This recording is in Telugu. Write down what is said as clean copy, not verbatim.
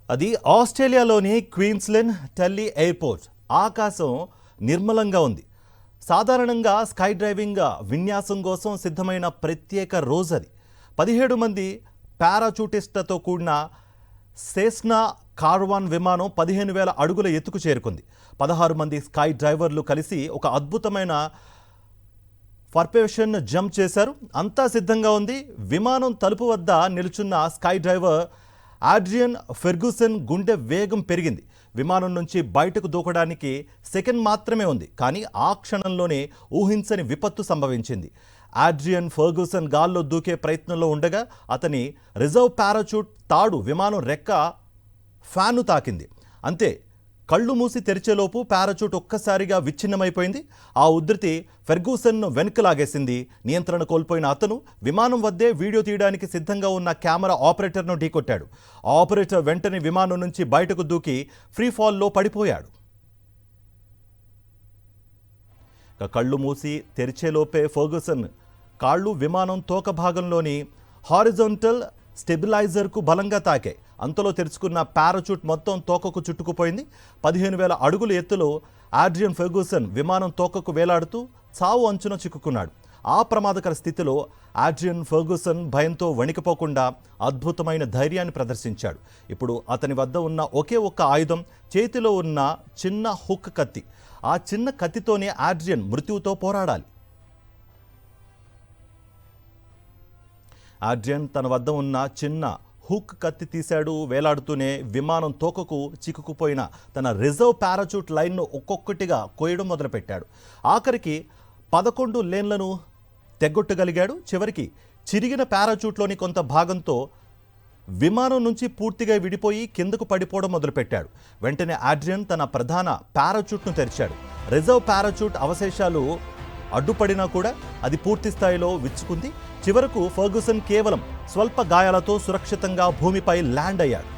అది ఆస్ట్రేలియాలోని క్వీన్స్లాండ్ టెల్లీ ఎయిర్పోర్ట్. ఆకాశం నిర్మలంగా ఉంది. సాధారణంగా స్కై డ్రైవింగ్ విన్యాసం కోసం సిద్ధమైన ప్రత్యేక రోజు అది. 17 మంది పారాచూటిస్టులతో కూడిన సెస్నా కార్వాన్ విమానం 15,000 అడుగుల ఎత్తుకు చేరుకుంది. 16 మంది స్కై డ్రైవర్లు కలిసి ఒక అద్భుతమైన పర్ఫెక్షన్ జంప్ చేశారు. అంతా సిద్ధంగా ఉంది. విమానం తలుపు వద్ద నిలుచున్న స్కై డ్రైవర్ ఆడ్రియన్ ఫెర్గూసన్ గుండె వేగం పెరిగింది. విమానం నుంచి బయటకు దూకడానికి సెకండ్ మాత్రమే ఉంది. కానీ ఆ క్షణంలోనే ఊహించని విపత్తు సంభవించింది. ఆడ్రియన్ ఫెర్గూసన్ గాల్లో దూకే ప్రయత్నంలో ఉండగా అతని రిజర్వ్ పారాచూట్ తాడు విమానం రెక్క ఫ్యాన్ను తాకింది. అంతే, కళ్ళు మూసి తెరిచేలోపు పారాచూట్ ఒక్కసారిగా విచ్ఛిన్నమైపోయింది. ఆ ఉధృతి ఫెర్గూసన్ను వెనక్కి లాగేసింది. నియంత్రణ కోల్పోయిన అతను విమానం వద్దే వీడియో తీయడానికి సిద్ధంగా ఉన్న కెమెరా ఆపరేటర్ను ఢీకొట్టాడు. ఆ ఆపరేటర్ వెంటనే విమానం నుంచి బయటకు దూకి ఫ్రీ ఫాల్లో పడిపోయాడు. కళ్ళు మూసి తెరిచేలోపే ఫెర్గూసన్ కాళ్ళు విమానం తోక భాగంలోని హారిజాంటల్ స్టెబిలైజర్కు బలంగా తాకాయి. అంతలో తెరుచుకున్న పారాచూట్ మొత్తం తోకకు చుట్టుకుపోయింది. 15,000 అడుగుల ఎత్తులో ఆడ్రియన్ ఫెర్గూసన్ విమానం తోకకు వేలాడుతూ చావు అంచున చిక్కుకున్నాడు. ఆ ప్రమాదకర స్థితిలో ఆడ్రియన్ ఫెర్గూసన్ భయంతో వణికిపోకుండా అద్భుతమైన ధైర్యాన్ని ప్రదర్శించాడు. ఇప్పుడు అతని వద్ద ఉన్న ఒకే ఒక్క ఆయుధం చేతిలో ఉన్న చిన్న హుక్ కత్తి. ఆ చిన్న కత్తితోనే ఆడ్రియన్ మృత్యువుతో పోరాడాలి. ఆడ్రియన్ తన వద్ద ఉన్న చిన్న హుక్ కత్తి తీశాడు. వేలాడుతూనే విమానం తోకకు చిక్కుకుపోయిన తన రిజర్వ్ పారాచూట్ లైన్ను ఒక్కొక్కటిగా కోయడం మొదలుపెట్టాడు. ఆఖరికి 11 లేన్లను తెగొట్టగలిగాడు. చివరికి చిరిగిన పారాచూట్లోని కొంత భాగంతో విమానం నుంచి పూర్తిగా విడిపోయి కిందకు పడిపోవడం మొదలుపెట్టాడు. వెంటనే ఆడ్రియన్ తన ప్రధాన పారాచూట్ను తెరిచాడు. రిజర్వ్ పారాచూట్ అవశేషాలు అడ్డుపడినా కూడా అది పూర్తి స్థాయిలో విచ్చుకుంది. చివరకు ఫెర్గూసన్ కేవలం స్వల్ప గాయాలతో సురక్షితంగా భూమిపై ల్యాండ్ అయ్యాడు.